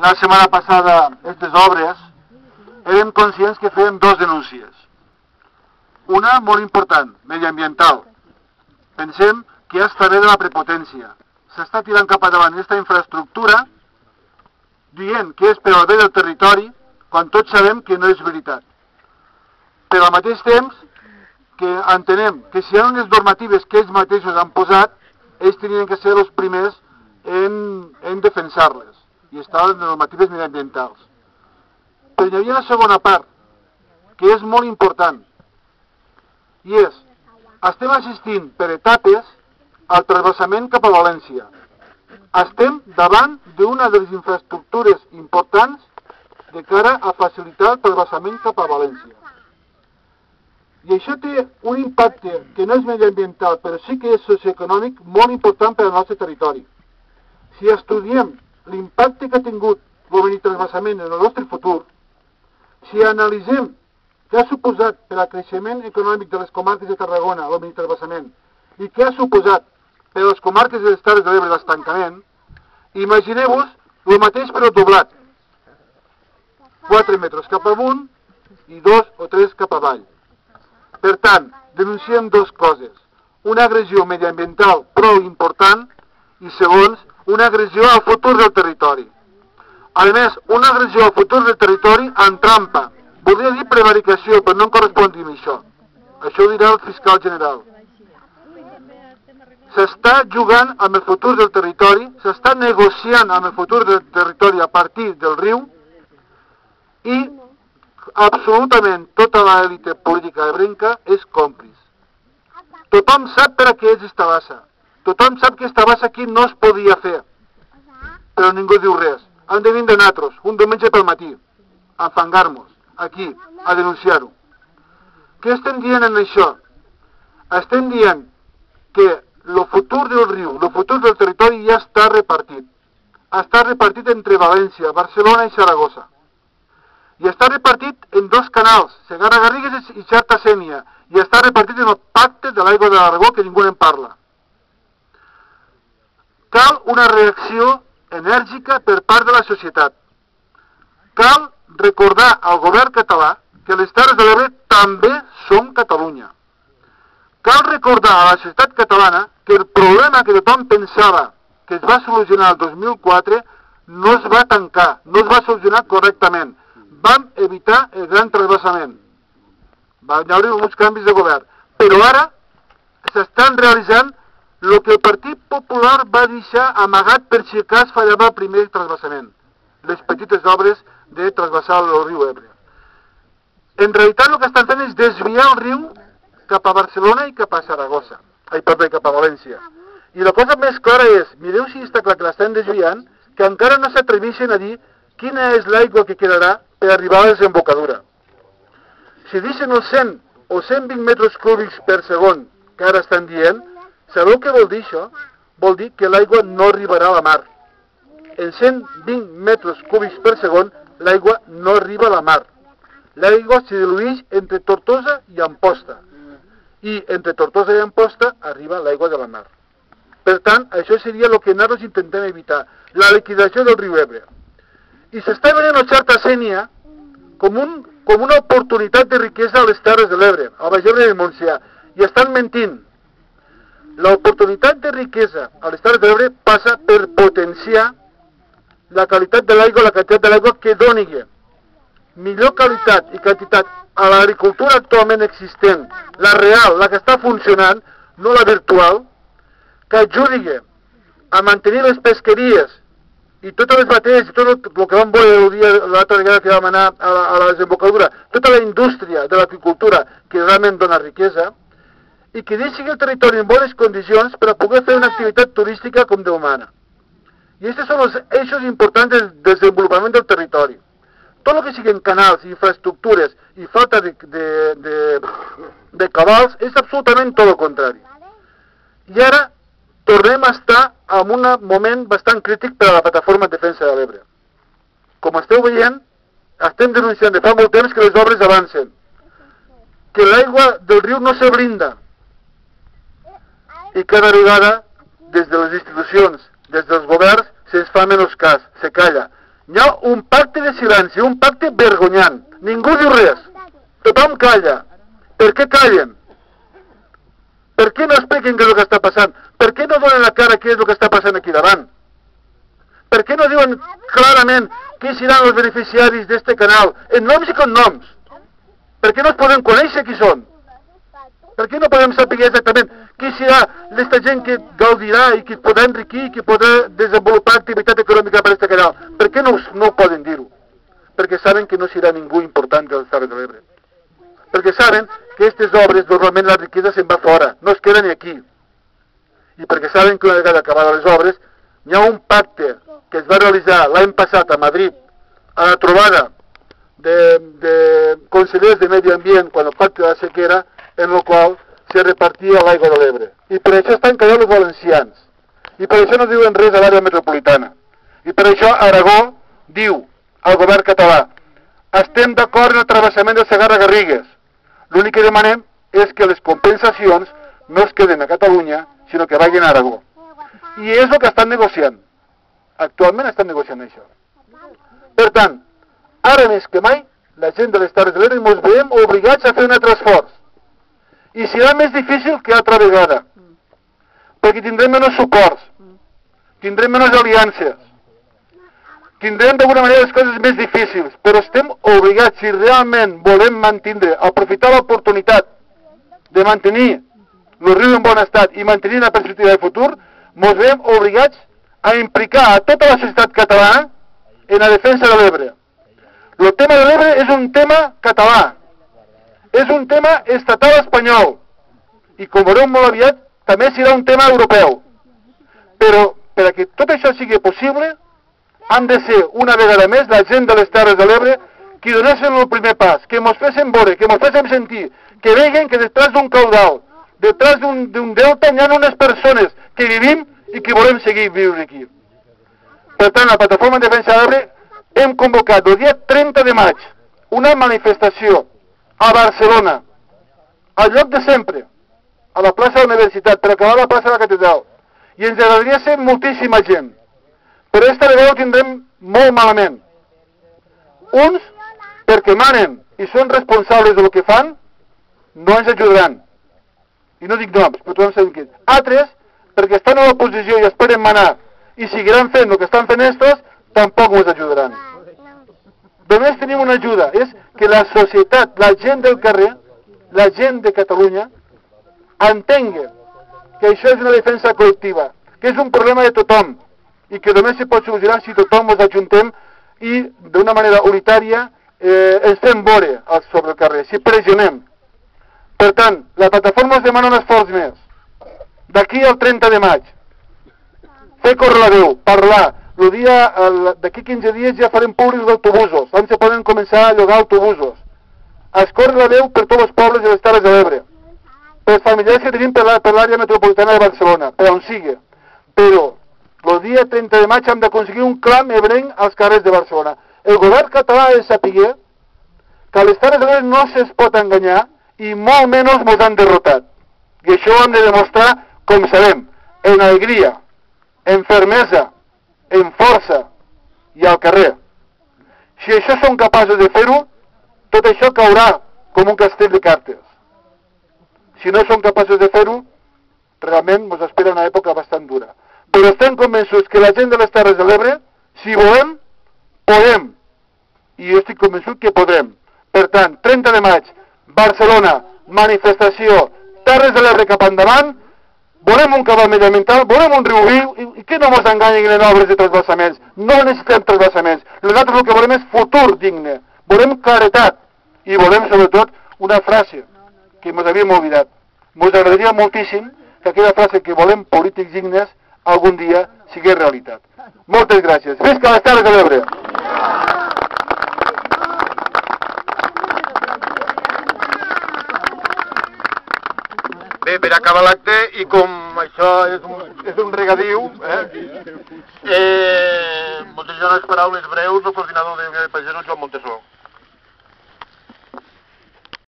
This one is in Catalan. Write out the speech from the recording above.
La setmana passada, aquestes obres, érem conscients que fèiem dos denúncies. Una molt important, mediambiental. Pensem que ja està bé de la prepotència. S'està tirant cap endavant aquesta infraestructura dient que és per al bé del territori, quan tots sabem que no és veritat. Però al mateix temps que entenem que si hi ha unes normatives que ells mateixos han posat, ells tenien que ser els primers en defensar-les, i estar en les normatives mediambientals. Però hi havia una segona part, que és molt important, i és, estem assistint per etapes al transvasament cap a València. Estem davant d'una de les infraestructures importants de cara a facilitar el transvasament cap a València. I això té un impacte que no és mediambiental, però sí que és socioeconòmic molt important per al nostre territori. Si estudiem l'impacte que ha tingut el minitransvasament en el nostre futur, si analitzem què ha suposat per al creixement econòmic de les comarques de Tarragona el minitransvasament i què ha suposat per a les comarques de les Terres de l'Ebre l'estancament, imagineu-vos el mateix però doblat. 4 metres cap amunt i 2 o 3 cap avall. Per tant, denunciem dues coses. Una agressió mediambiental prou important i, segons, una agressió al futur del territori. A més, una agressió al futur del territori en trampa. Voldria dir prevaricació, però no em correspon dir això. Això ho dirà el fiscal general. S'està jugant amb el futur del territori, s'està negociant amb el futur del territori a partir del riu i absolutament tota l'èlite política ebrenca és còmplice. Tothom sap per a què és esta bassa. Tothom sap que esta bassa aquí no es podia fer. Però ningú diu res. Han de vindre nosaltres, un diumenge pel matí, a enfangar-nos, aquí, a denunciar-ho. Què estem dient en això? Estem dient que el futur del riu, el futur del territori ja està repartit. Està repartit entre València, Barcelona i Saragossa. I està repartit en dos canals, Segarra-Garrigues i Xerta-Sénia, i està repartit en el pacte de l'aigua de l'Aragó, que ningú en parla. Cal una reacció enèrgica per part de la societat. Cal recordar al govern català que les Terres de l'Ebre també són Catalunya. Cal recordar a la societat catalana que el problema que tothom pensava que es va solucionar el 2004 no es va tancar, no es va solucionar correctament. Vam evitar el gran transvasament. Van haver uns canvis de govern. Però ara s'estan realitzant el que el Partit Popular va deixar amagat per si cas fallava el primer transvasament. Les petites obres de transvasar el riu Ebre. En realitat el que estan fent és desviar el riu cap a Barcelona i cap a Saragossa. Cap a València. I la cosa més clara és, mireu si està clar que l'estan desviant, que encara no s'atreveixen a dir quina és l'aigua que quedarà per arribar a la desembocadura. Si deixen els 100 o 120 metres cúbics per segon que ara estan dient, sabeu què vol dir això? Vol dir que l'aigua no arribarà a la mar. En 120 metres cúbics per segon l'aigua no arriba a la mar. L'aigua se dilueix entre Tortosa i Amposta. I entre Tortosa i Amposta arriba l'aigua de la mar. Per tant, això seria el que nosaltres intentem evitar, la liquidació del riu Ebre. I s'està venent el Xerta-Sénia com una oportunitat de riquesa a les Terres de l'Ebre, al Baix Ebre i al Montsià, i estan mentint. L'oportunitat de riquesa a les Terres de l'Ebre passa per potenciar la qualitat de l'aigua, la quantitat de l'aigua que doni millor qualitat i quantitat a l'agricultura actualment existent, la real, la que està funcionant, no la virtual, que ajudi a mantenir les pesqueries i totes les bateries i tot el que vam veure l'altra vegada que vam anar a la desembocadura, tota la indústria de l'agricultura que realment dona riquesa, i que deixi el territori en bones condicions per a poder fer una activitat turística com Déu mana. I aquests són els eixos importants del desenvolupament del territori. Tot el que siguin canals, infraestructures i falta de cabals és absolutament tot el contrari. I ara tornem a estar en un moment bastant crític per a la plataforma de defensa de l'Ebre. Com esteu veient, estem denunciant de fa molt temps que les obres avancen, que l'aigua del riu no se blinda, i cada vegada, des de les institucions, des dels governs, se'ns fa menys cas, se calla. Hi ha un pacte de silenci, un pacte vergonyant. Ningú diu res. Tothom calla. Per què callen? Per què no expliquen què és el que està passant? Per què no donen la cara què és el que està passant aquí davant? Per què no diuen clarament qui seran els beneficiaris d'aquest canal, en noms i cognoms? Per què no es poden conèixer qui són? Per què no podem saber exactament qui serà aquesta gent que gaudirà i que podrà enriquir i que podrà desenvolupar activitat econòmica per aquest canal? Per què no poden dir-ho? Perquè saben que no serà ningú important de les Terres de l'Ebre. Perquè saben que aquestes obres, normalment la riquesa se'n va fora, no es queda ni aquí. I perquè saben que una vegada acabades les obres, hi ha un pacte que es va realitzar l'any passat a Madrid, a la trobada de consellers de Medi Ambient, quan el pacte de la sequera, en el qual se repartia l'aigua de l'Ebre. I per això estan callant els valencians. I per això no diuen res a l'àrea metropolitana. I per això Aragó diu al govern català: estem d'acord en el travessament del Segarra-Garrigues. L'únic que demanem és que les compensacions no es queden a Catalunya, sinó que vagin a Aragó. I és el que estan negociant. Actualment estan negociant això. Per tant, ara més que mai, la gent de les Terres de l'Ebre ens veiem obligats a fer un altre esforç. I serà més difícil que altra vegada, perquè tindrem menys suports, tindrem menys aliances, tindrem d'alguna manera les coses més difícils, però estem obligats, si realment volem mantenir, aprofitar l'oportunitat de mantenir el riu en bon estat i mantenir una perspectiva de futur, ens veiem obligats a implicar a tota la societat catalana en la defensa de l'Ebre. El tema de l'Ebre és un tema català, és un tema estatal espanyol, i com veureu molt aviat, també serà un tema europeu. Però, per a que tot això sigui possible, han de ser, una vegada més, la gent de les Terres de l'Ebre qui donessin el primer pas, que mos fessin veure, que mos fessin sentir, que veguen que detrás d'un caudal, detrás d'un delta, hi ha unes persones que vivim i que volem seguir viure aquí. Per tant, la Plataforma en Defensa de l'Ebre hem convocat el dia 30 de maig una manifestació a Barcelona, al lloc de sempre, a la plaça de la Universitat, per acabar la plaça de la Catedral. I ens agradaria ser moltíssima gent, però aquesta vegada ho tindrem molt malament. Uns, perquè manen i són responsables del que fan, no ens ajudaran. I no dic noms, però tothom sabem qui. Altres, perquè estan a l'oposició i esperen manar i seguiran fent el que estan fent estos, tampoc ens ajudaran. Només tenim una ajuda, és que la societat, la gent del carrer, la gent de Catalunya, entengui que això és una defensa col·lectiva, que és un problema de tothom, i que només se pot solucionar si tothom ens ajuntem i d'una manera unitària ens fem veure sobre el carrer, si pressionem. Per tant, la plataforma ens demana un esforç més. D'aquí al 30 de maig, fer córrer la veu, parlar. D'aquí 15 dies ja farem públics d'autobusos, on se poden començar a llogar autobusos. Es corre la veu per tots els pobles de les Terres de l'Ebre, pels familiars que tenim per l'àrea metropolitana de Barcelona, per on sigui. Però el dia 30 de maig hem d'aconseguir un clam ebrenc als carrers de Barcelona. El govern català ha de saber que a les Terres de l'Ebre no se'ls pot enganyar i molt menys ens han derrotat. I això ho hem de demostrar, com sabem, en alegria, en fermesa, en força i al carrer. Si això som capaços de fer-ho, tot això caurà com un castell de cartes. Si no som capaços de fer-ho, realment ens espera una època bastant dura. Però estem convençuts que la gent de les Terres de l'Ebre, si volem, podem. I jo estic convençut que podrem. Per tant, 30 de maig, Barcelona, manifestació, Terres de l'Ebre cap endavant, volem un cabal mediambiental, volem un riu viu, i que no ens enganyin en obres de transvasaments. No necessitem transvasaments. Nosaltres el que volem és futur digne. Volem claretat. I volem, sobretot, una frase que ens havíem oblidat. Ens agradaria moltíssim que aquella frase que volem polítics dignes algun dia sigui realitat. Moltes gràcies. Visca les Terres de l'Ebre! Bé, per acabar l'acte, i com això és un regadiu, moltes paraules breus del coordinador de Pagesos, Joan Montesó.